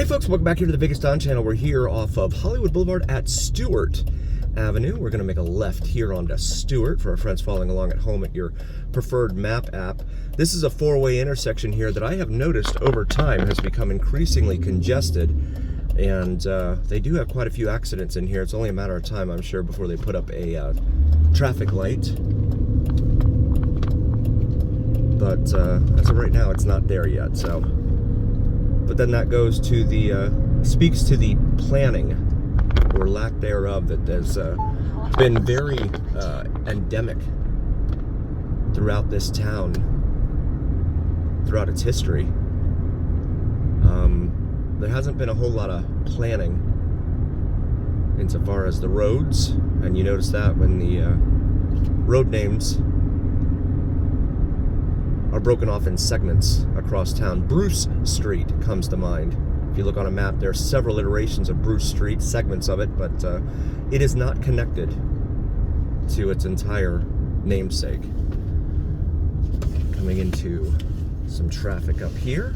Hey folks, welcome back here to the Vegas Don channel. We're here off of Hollywood Boulevard at Stewart Avenue. We're going to make a left here onto Stewart for our friends following along at home at your preferred map app. This is a four-way intersection here that I have noticed over time has become increasingly congested, and they do have quite a few accidents in here. It's only a matter of time, I'm sure, before they put up a traffic light. But as of right now, it's not there yet, so... But then that goes to the, speaks to the planning, or lack thereof, that has been very endemic throughout this town, throughout its history. There hasn't been a whole lot of planning insofar as the roads, and you notice that when the road names are broken off in segments across town. Bruce Street comes to mind. If you look on a map, there are several iterations of Bruce Street, segments of it, but it is not connected to its entire namesake. Coming into some traffic up here.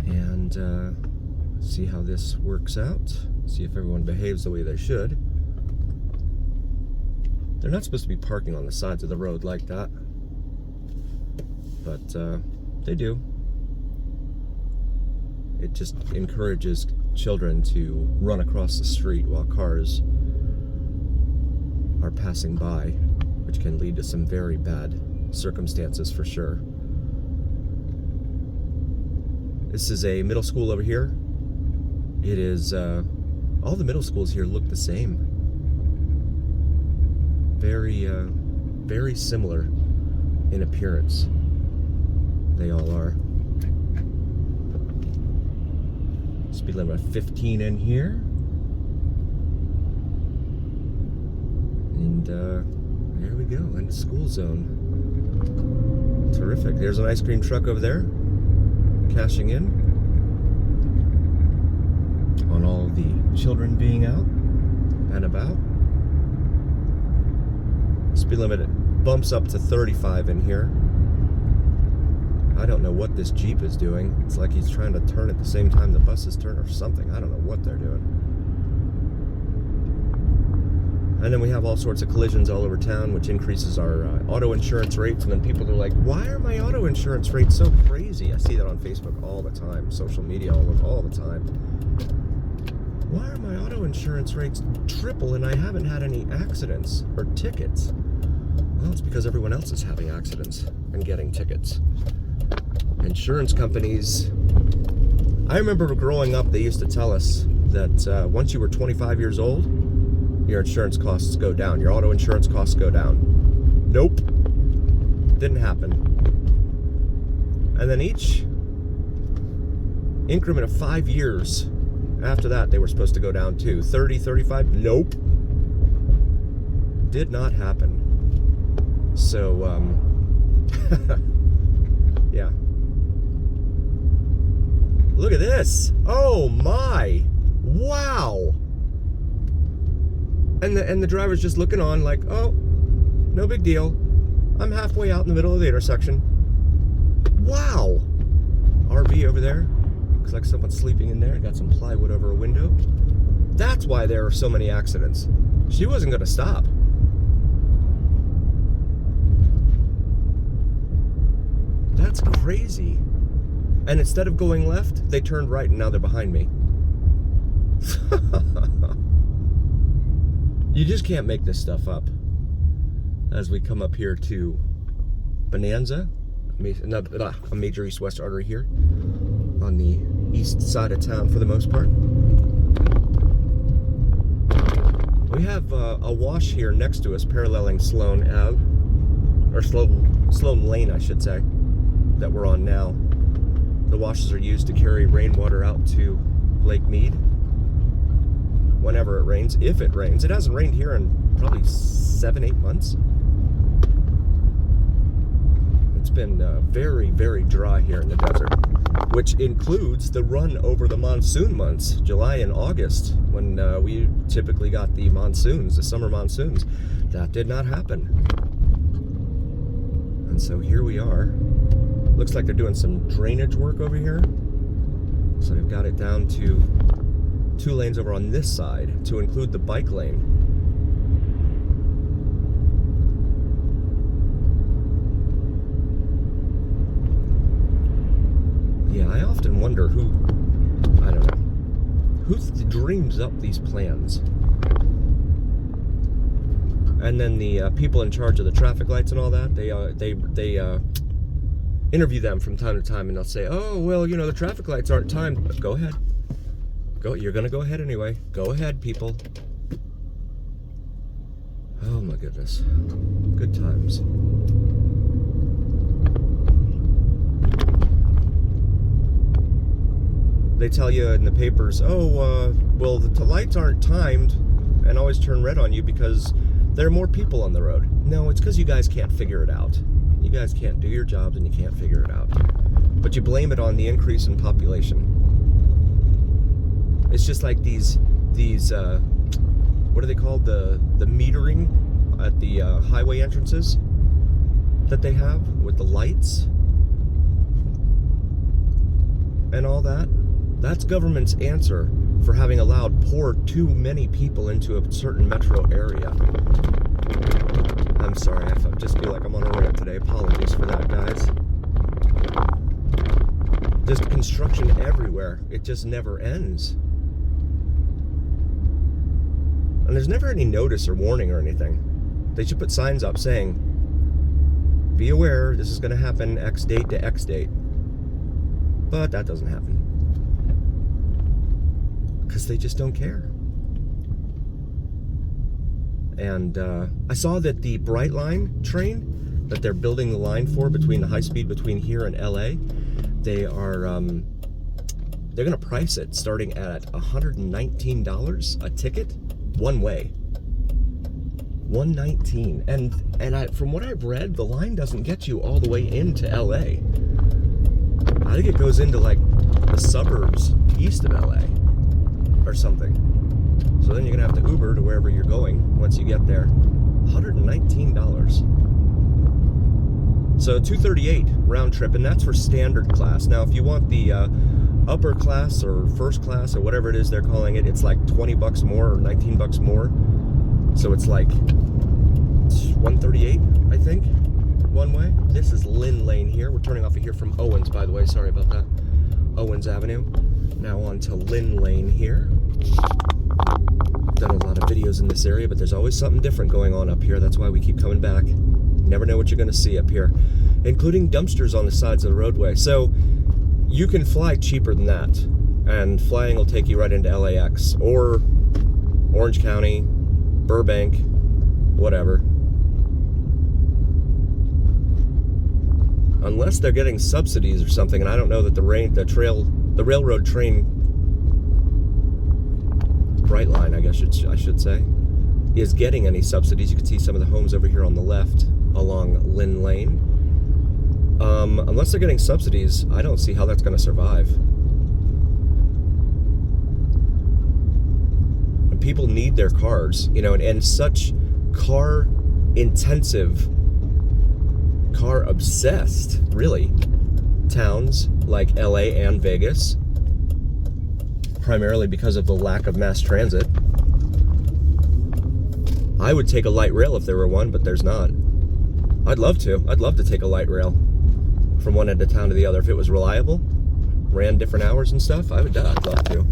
And see how this works out. See if everyone behaves the way they should. They're not supposed to be parking on the sides of the road like that, but they do. It just encourages children to run across the street while cars are passing by, which can lead to some very bad circumstances for sure. This is a middle school over here. It is, all the middle schools here look the same. Very similar in appearance. They all are. Speed limit of 15 in here. And there we go, in the school zone. Terrific. There's an ice cream truck over there, cashing in on all the children being out and about. Speed limit bumps up to 35 in here. I don't know what this Jeep is doing. It's like he's trying to turn at the same time the buses turn or something. I don't know what they're doing. And then we have all sorts of collisions all over town, which increases our auto insurance rates. And then people are like, why are my auto insurance rates so crazy? I see that on Facebook all the time, social media all the time. Why are my auto insurance rates triple and I haven't had any accidents or tickets? Well, it's because everyone else is having accidents and getting tickets. Insurance companies, I remember growing up, they used to tell us that once you were 25 years old, your insurance costs go down, your auto insurance costs go down. Nope, didn't happen. And then each increment of 5 years after that, they were supposed to go down too. 30, 35, nope. Did not happen. So, yeah. Look at this. Oh my. Wow. And the driver's just looking on like, oh, no big deal. I'm halfway out in the middle of the intersection. Wow. RV over there. Looks like someone's sleeping in there. Got some plywood over a window. That's why there are so many accidents. She wasn't going to stop. That's crazy. And instead of going left, they turned right and now they're behind me. You just can't make this stuff up. As we come up here to Bonanza, a major east-west artery here on the east side of town for the most part. We have a wash here next to us paralleling Sloan Ave, or Sloan Lane, I should say, that we're on now. The washes are used to carry rainwater out to Lake Mead whenever it rains, if it rains. It hasn't rained here in probably 7-8 months. It's been very, very dry here in the desert, which includes the run over the monsoon months, July and August, when we typically got the monsoons, the summer monsoons. That did not happen. And so here we are Looks like they're doing some drainage work over here. So they've got it down to 2 lanes over on this side to include the bike lane. Yeah, I often wonder who, I don't know, who dreams up these plans. And then the people in charge of the traffic lights and all that, they interview them from time to time, and they'll say, "Oh, well, you know, the traffic lights aren't timed." But go ahead. You're gonna go ahead anyway. Go ahead, people. Oh my goodness. Good times. They tell you in the papers, "Oh, well, the lights aren't timed and always turn red on you because there are more people on the road." No, it's because you guys can't figure it out. You guys can't do your jobs and you can't figure it out. But you blame it on the increase in population. It's just like these what are they called? The metering at the highway entrances that they have with the lights and all that. That's government's answer for having allowed too many people into a certain metro area. I'm sorry, I just feel like I'm on a rant today. Apologies for that, guys. Just construction everywhere. It just never ends. And there's never any notice or warning or anything. They should put signs up saying, "Be aware, this is going to happen X date to X date." But that doesn't happen. Because they just don't care. And I saw that the Bright Line train that they're building the line for between the high speed between here and LA, they're gonna price it starting at $119 a ticket, one way. $119, and from what I've read, the line doesn't get you all the way into LA. I think it goes into like the suburbs east of LA or something. So then you're gonna have to Uber to wherever you're going once you get there. $119. So $238 round trip, and that's for standard class. Now, if you want the upper class or first class or whatever it is they're calling it, it's like $20 more or $19 more. So it's like $138, I think, one way. This is Lynn Lane here. We're turning off of here from Owens, by the way. Sorry about that. Owens Avenue. Now on to Lynn Lane here. Done a lot of videos in this area, but there's always something different going on up here. That's why we keep coming back. Never know what you're going to see up here, including dumpsters on the sides of the roadway. So you can fly cheaper than that, and flying will take you right into LAX or Orange County, Burbank, whatever. Unless they're getting subsidies or something, and I don't know that the railroad train Bright Line, I guess I should say, is getting any subsidies. You can see some of the homes over here on the left along Lynn Lane. Unless they're getting subsidies, I don't see how that's going to survive. And people need their cars, you know, and such car-intensive, car-obsessed, really, towns like LA and Vegas, primarily because of the lack of mass transit. I would take a light rail if there were one, but there's not. I'd love to. I'd love to take a light rail from one end of town to the other. If it was reliable, ran different hours and stuff, I'd love to.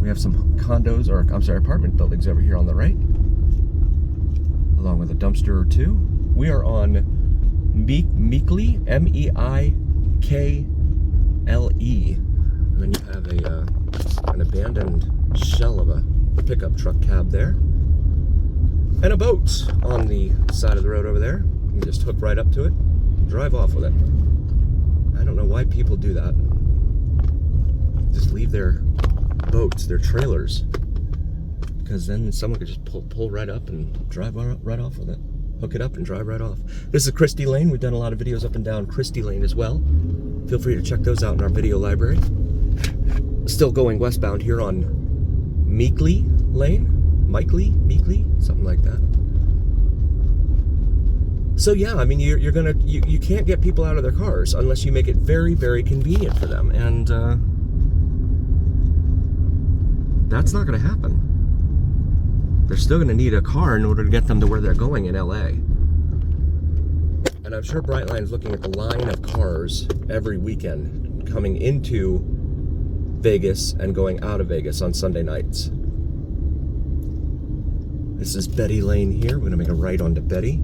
We have some condos, or I'm sorry, apartment buildings over here on the right, along with a dumpster or two. We are on Meikle, M-E-I-K-L-E. And then you have an abandoned shell of a pickup truck cab there. And a boat on the side of the road over there. You can just hook right up to it, drive off with it. I don't know why people do that. Just leave their boats, their trailers, because then someone could just pull right up and drive right off with it. Hook it up and drive right off. This is Christie Lane. We've done a lot of videos up and down Christie Lane as well. Feel free to check those out in our video library. Still going westbound here on Meikle Lane. Meikle, something like that. So yeah, I mean, you can't get people out of their cars unless you make it very, very convenient for them, and that's not going to happen. They're still going to need a car in order to get them to where they're going in LA. And I'm sure Brightline's looking at the line of cars every weekend coming into Vegas and going out of Vegas on Sunday nights. This is Betty Lane here. We're going to make a right onto Betty.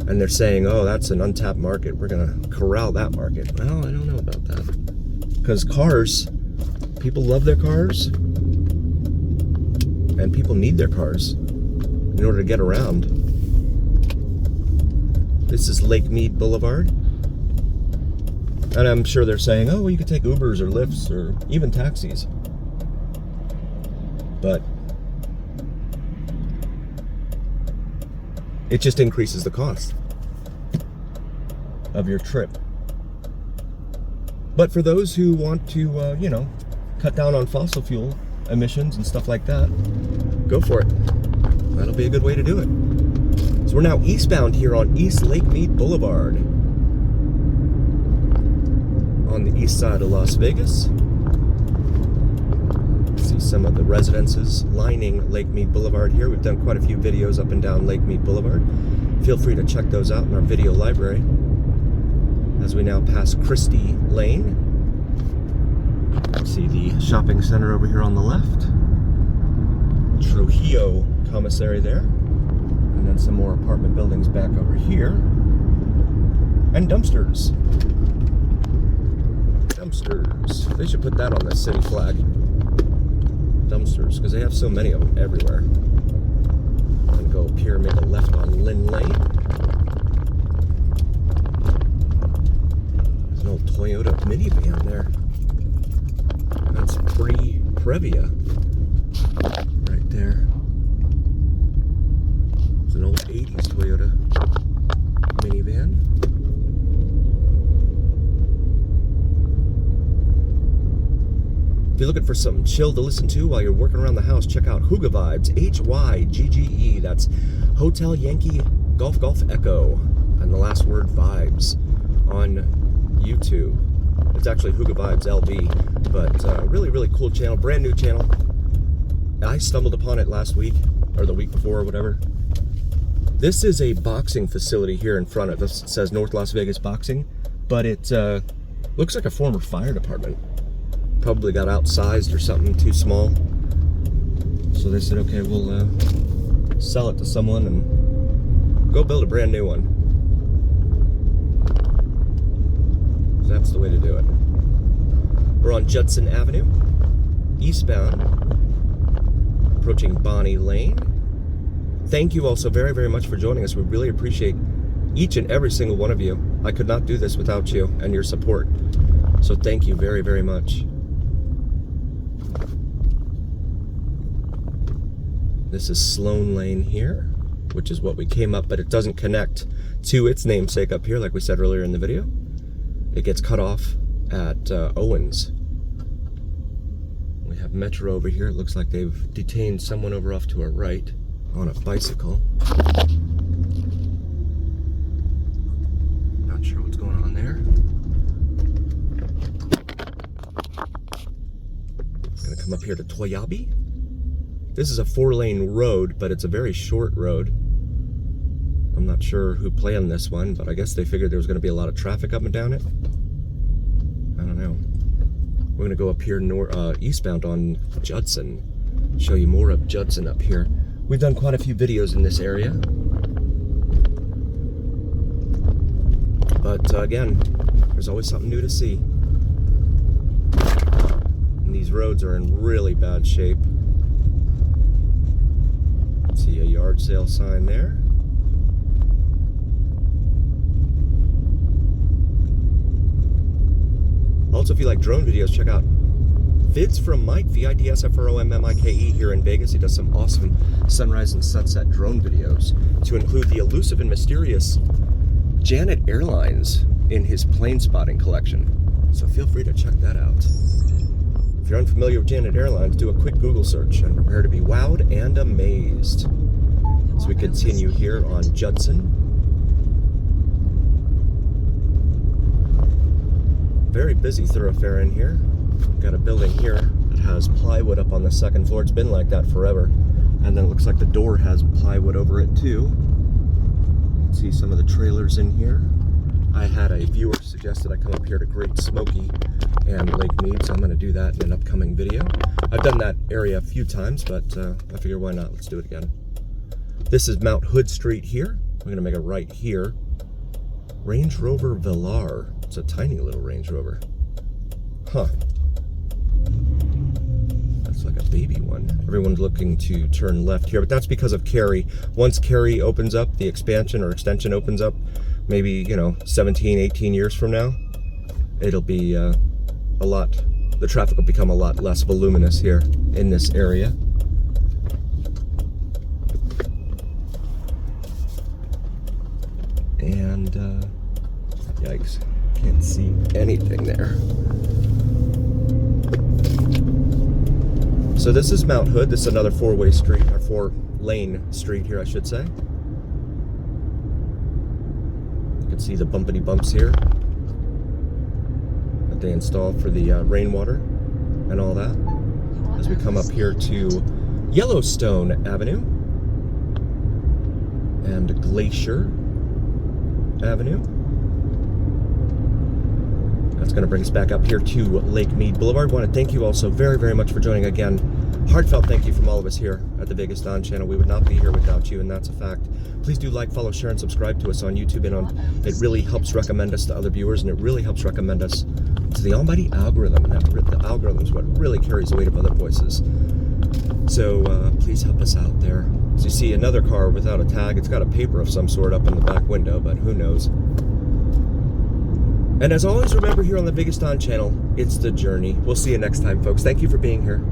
And they're saying, oh, that's an untapped market. We're going to corral that market. Well, I don't know about that. Because cars, people love their cars. And people need their cars in order to get around. This is Lake Mead Boulevard. And I'm sure they're saying, oh, well, you could take Ubers or Lyfts or even taxis. But it just increases the cost of your trip. But for those who want to, cut down on fossil fuel emissions and stuff like that, go for it. That'll be a good way to do it. So we're now eastbound here on East Lake Mead Boulevard on the east side of Las Vegas. See some of the residences lining Lake Mead Boulevard here. We've done quite a few videos up and down Lake Mead Boulevard. Feel free to check those out in our video library. As we now pass Christie Lane. See the shopping center over here on the left. Trujillo Commissary there. And then some more apartment buildings back over here. And dumpsters. Dumpsters. They should put that on the city flag. Dumpsters, because they have so many of them everywhere. I'm going to go up here and make a left on Lynn Lane. There's an old Toyota minivan there. That's pre-Previa. Right there. It's an old 80s Toyota minivan. If you're looking for something chill to listen to while you're working around the house, check out Hygge Vibes, H-Y-G-G-E. That's Hotel Yankee Golf Golf Echo. And the last word, Vibes, on YouTube. It's actually Hygge Vibes LV, but really, really cool channel, brand new channel. I stumbled upon it last week, or the week before, or whatever. This is a boxing facility here in front of us. It says North Las Vegas Boxing, but it looks like a former fire department. Probably got outsized or something, too small. So they said, okay, we'll sell it to someone and go build a brand new one. That's the way to do it. We're on Judson Avenue, eastbound, approaching Bonnie Lane. Thank you all so very, very much for joining us. We really appreciate each and every single one of you. I could not do this without you and your support. So thank you very, very much. This is Sloan Lane here, which is what we came up, but it doesn't connect to its namesake up here, like we said earlier in the video. It gets cut off at Owens. We have Metro over here. It looks like they've detained someone over off to our right on a bicycle. Not sure what's going on there. Gonna come up here to Toyabe. This is a 4-lane road, but it's a very short road. I'm not sure who planned this one, but I guess they figured there was going to be a lot of traffic up and down it. I don't know. We're going to go up here eastbound on Judson. Show you more of Judson up here. We've done quite a few videos in this area. But again, there's always something new to see. And these roads are in really bad shape. See a yard sale sign there. Also, if you like drone videos, check out Vids from Mike, V-I-D-S-F-R-O-M-M-I-K-E here in Vegas. He does some awesome sunrise and sunset drone videos, to include the elusive and mysterious Janet Airlines in his plane spotting collection. So feel free to check that out. If you're unfamiliar with Janet Airlines, do a quick Google search and prepare to be wowed and amazed. So we continue here on Judson. Very busy thoroughfare in here. Got a building here that has plywood up on the second floor. It's been like that forever. And then it looks like the door has plywood over it too. You can see some of the trailers in here. I had a viewer suggest that I come up here to Great Smoky and Lake Mead, so I'm going to do that in an upcoming video. I've done that area a few times, but I figure why not? Let's do it again. This is Mount Hood Street here. I'm going to make a right here. Range Rover Velar. It's a tiny little Range Rover. Huh. That's like a baby one. Everyone's looking to turn left here, but that's because of Cary. Once Cary opens up, the expansion or extension opens up, maybe, you know, 17, 18 years from now, it'll be the traffic will become a lot less voluminous here in this area. And, yikes, can't see anything there. So this is Mount Hood. This is another four-way street, or four-lane street here, I should say. You can see the bumpity bumps here that they installed for the rainwater and all that. As we come up here to Yellowstone Avenue and Glacier Avenue. That's going to bring us back up here to Lake Mead Boulevard. I want to thank you all so very, very much for joining again. Heartfelt thank you from all of us here at the Vegas Don channel. We would not be here without you, and that's a fact. Please do like, follow, share, and subscribe to us on YouTube. And it really helps recommend us to other viewers, and it really helps recommend us to the almighty algorithm. And the algorithm is what really carries the weight of other voices. So please help us out there. As you see, another car without a tag. It's got a paper of some sort up in the back window, but who knows. And as always, remember here on the Vegas Don channel, it's the journey. We'll see you next time, folks. Thank you for being here.